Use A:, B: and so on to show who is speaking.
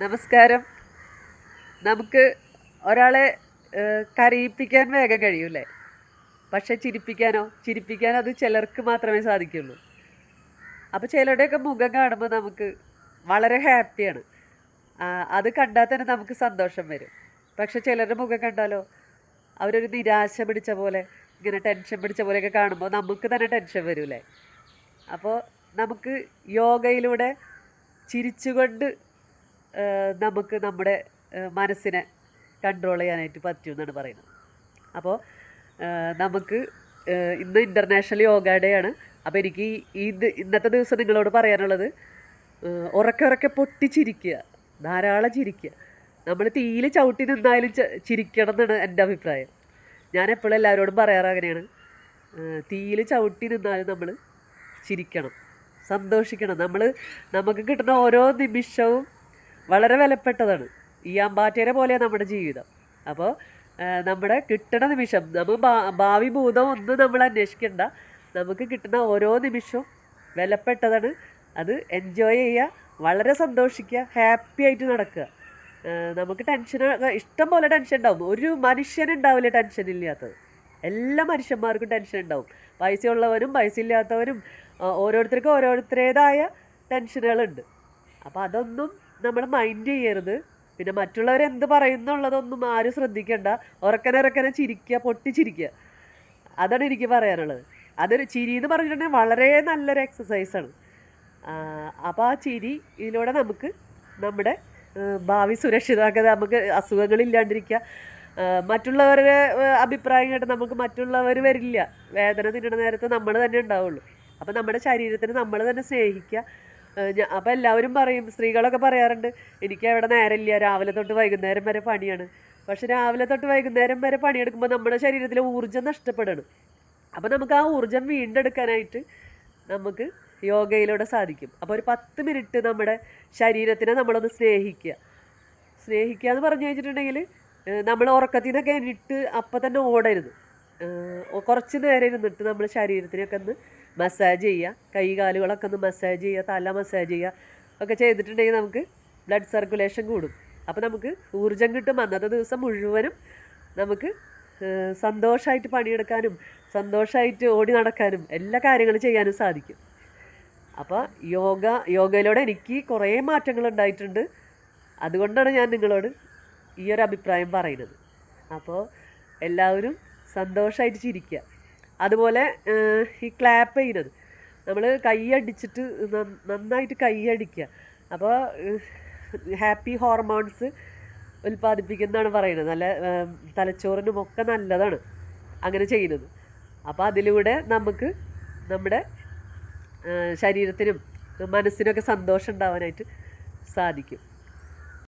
A: നമസ്കാരം. നമുക്ക് ഒരാളെ കരയിപ്പിക്കാൻ വേഗം കഴിയൂലേ, പക്ഷെ ചിരിപ്പിക്കാൻ അത് ചിലർക്ക് മാത്രമേ സാധിക്കുള്ളൂ. അപ്പോൾ ചിലരുടെയൊക്കെ മുഖം കാണുമ്പോൾ നമുക്ക് വളരെ ഹാപ്പിയാണ്. അത് കണ്ടാൽ തന്നെ നമുക്ക് സന്തോഷം വരും. പക്ഷെ ചിലരുടെ മുഖം കണ്ടാലോ, അവരൊരു നിരാശ പിടിച്ച പോലെ, ഇങ്ങനെ ടെൻഷൻ പിടിച്ച പോലെയൊക്കെ കാണുമ്പോൾ നമുക്ക് തന്നെ ടെൻഷൻ വരൂലേ. അപ്പോൾ നമുക്ക് യോഗയിലൂടെ ചിരിച്ചുകൊണ്ട് നമുക്ക് നമ്മുടെ മനസ്സിനെ കൺട്രോൾ ചെയ്യാനായിട്ട് പറ്റുമെന്നാണ് പറയുന്നത്. അപ്പോൾ നമുക്ക് ഇന്ന് ഇൻ്റർനാഷണൽ യോഗ ഡേ ആണ്. അപ്പോൾ എനിക്ക് ഇന്നത്തെ ദിവസം നിങ്ങളോട് പറയാനുള്ളത്, ഉറക്കെ പൊട്ടിച്ചിരിക്കുക, ധാരാളം ചിരിക്കുക. നമ്മൾ തീയിൽ ചവിട്ടി നിന്നാലും ചിരിക്കണം എന്നാണ് എൻ്റെ അഭിപ്രായം. ഞാൻ എപ്പോഴും എല്ലാവരോടും പറയാറ് അങ്ങനെയാണ്. തീയിൽ ചവിട്ടി നിന്നാലും നമ്മൾ ചിരിക്കണം, സന്തോഷിക്കണം. നമുക്ക് കിട്ടുന്ന ഓരോ നിമിഷവും വളരെ വിലപ്പെട്ടതാണ്. ഈ അമ്പാറ്റേരെ പോലെയാണ് നമ്മുടെ ജീവിതം. അപ്പോൾ നമ്മുടെ കിട്ടുന്ന നിമിഷം, നമ്മൾ ഭാവി ഭൂതം ഒന്നും നമ്മൾ അന്വേഷിക്കേണ്ട. നമുക്ക് കിട്ടുന്ന ഓരോ നിമിഷവും വിലപ്പെട്ടതാണ്. അത് എൻജോയ് ചെയ്യുക, വളരെ സന്തോഷിക്കുക, ഹാപ്പി ആയിട്ട് നടക്കുക. നമുക്ക് ഇഷ്ടം പോലെ ടെൻഷൻ ഉണ്ടാവും. ഒരു മനുഷ്യനുണ്ടാവില്ല ടെൻഷൻ ഇല്ലാത്തത്. എല്ലാ മനുഷ്യന്മാർക്കും ടെൻഷൻ ഉണ്ടാവും. പൈസ ഉള്ളവരും പൈസ ഇല്ലാത്തവരും ഓരോരുത്തർക്കും ഓരോരുത്തരേതായ ടെൻഷനുകളുണ്ട്. അപ്പോൾ അതൊന്നും നമ്മൾ മൈൻഡ് ചെയ്യരുത്. പിന്നെ മറ്റുള്ളവരെന്ത് പറയുന്നുള്ളതൊന്നും ആരും ശ്രദ്ധിക്കേണ്ട. ഉറക്കനെ ചിരിക്കുക, പൊട്ടിച്ചിരിക്കുക. അതാണ് എനിക്ക് പറയാനുള്ളത്. അതൊരു ചിരി എന്ന് പറഞ്ഞിട്ടുണ്ടെങ്കിൽ വളരെ നല്ലൊരു എക്സസൈസാണ്. അപ്പോൾ ആ ഇതിലൂടെ നമുക്ക് നമ്മുടെ ഭാവി സുരക്ഷിതമാക്കുക, നമുക്ക് അസുഖങ്ങളില്ലാണ്ടിരിക്കുക. മറ്റുള്ളവരുടെ അഭിപ്രായം കേട്ട് നമുക്ക് മറ്റുള്ളവർ വരില്ല. വേദന തിന്നണ നേരത്ത് നമ്മൾ തന്നെ ഉണ്ടാവുള്ളൂ. അപ്പോൾ നമ്മുടെ ശരീരത്തിന് നമ്മൾ തന്നെ സ്നേഹിക്കുക. അപ്പോൾ എല്ലാവരും പറയും, സ്ത്രീകളൊക്കെ പറയാറുണ്ട്, എനിക്ക് എവിടെ നേരമില്ല, രാവിലെ തൊട്ട് വൈകുന്നേരം വരെ പണിയാണ്. പക്ഷെ രാവിലെ തൊട്ട് വൈകുന്നേരം വരെ പണിയെടുക്കുമ്പോൾ നമ്മുടെ ശരീരത്തിലെ ഊർജ്ജം നഷ്ടപ്പെടണം. അപ്പോൾ നമുക്ക് ആ ഊർജ്ജം വീണ്ടെടുക്കാനായിട്ട് നമുക്ക് യോഗയിലൂടെ സാധിക്കും. അപ്പോൾ ഒരു 10 മിനിറ്റ് നമ്മുടെ ശരീരത്തിനെ നമ്മളൊന്ന് സ്നേഹിക്കുക എന്ന് പറഞ്ഞു കഴിഞ്ഞിട്ടുണ്ടെങ്കിൽ, നമ്മൾ ഉറക്കത്തിൽ നിന്നൊക്കെ എണീറ്റ് അപ്പം തന്നെ ഓടരുത്. കുറച്ച് നേരം ഇരുന്നിട്ട് നമ്മൾ ശരീരത്തിനൊക്കെ ഒന്ന് മസാജ് ചെയ്യുക, കൈ കാലുകളൊക്കെ ഒന്ന് മസാജ് ചെയ്യുക, തല മസാജ് ചെയ്യുക ഒക്കെ ചെയ്തിട്ടുണ്ടെങ്കിൽ നമുക്ക് ബ്ലഡ് സർക്കുലേഷൻ കൂടും. അപ്പോൾ നമുക്ക് ഊർജ്ജം കിട്ടും. അന്നത്തെ ദിവസം മുഴുവനും നമുക്ക് സന്തോഷമായിട്ട് പണിയെടുക്കാനും സന്തോഷമായിട്ട് ഓടി നടക്കാനും എല്ലാ കാര്യങ്ങളും ചെയ്യാനും സാധിക്കും. അപ്പോൾ യോഗയിലൂടെ എനിക്ക് കുറേ മാറ്റങ്ങൾ ഉണ്ടായിട്ടുണ്ട്. അതുകൊണ്ടാണ് ഞാൻ നിങ്ങളോട് ഈ ഒരു അഭിപ്രായം പറയുന്നത്. അപ്പോൾ എല്ലാവരും സന്തോഷമായിട്ട് ചിരിക്കുക. അതുപോലെ ഈ ക്ലാപ്പ് ചെയ്യുന്നത്, നമ്മൾ കൈയടിച്ചിട്ട് നന്നായിട്ട് കൈയടിക്കുക. അപ്പോൾ ഹാപ്പി ഹോർമോൺസ് ഉൽപ്പാദിപ്പിക്കുന്നതാണ് പറയുന്നത്. നല്ല തലച്ചോറിനുമൊക്കെ നല്ലതാണ് അങ്ങനെ ചെയ്യുന്നത്. അപ്പോൾ അതിലൂടെ നമുക്ക് നമ്മുടെ ശരീരത്തിനും മനസ്സിനൊക്കെ സന്തോഷം ഉണ്ടാവാനായിട്ട് സാധിക്കും.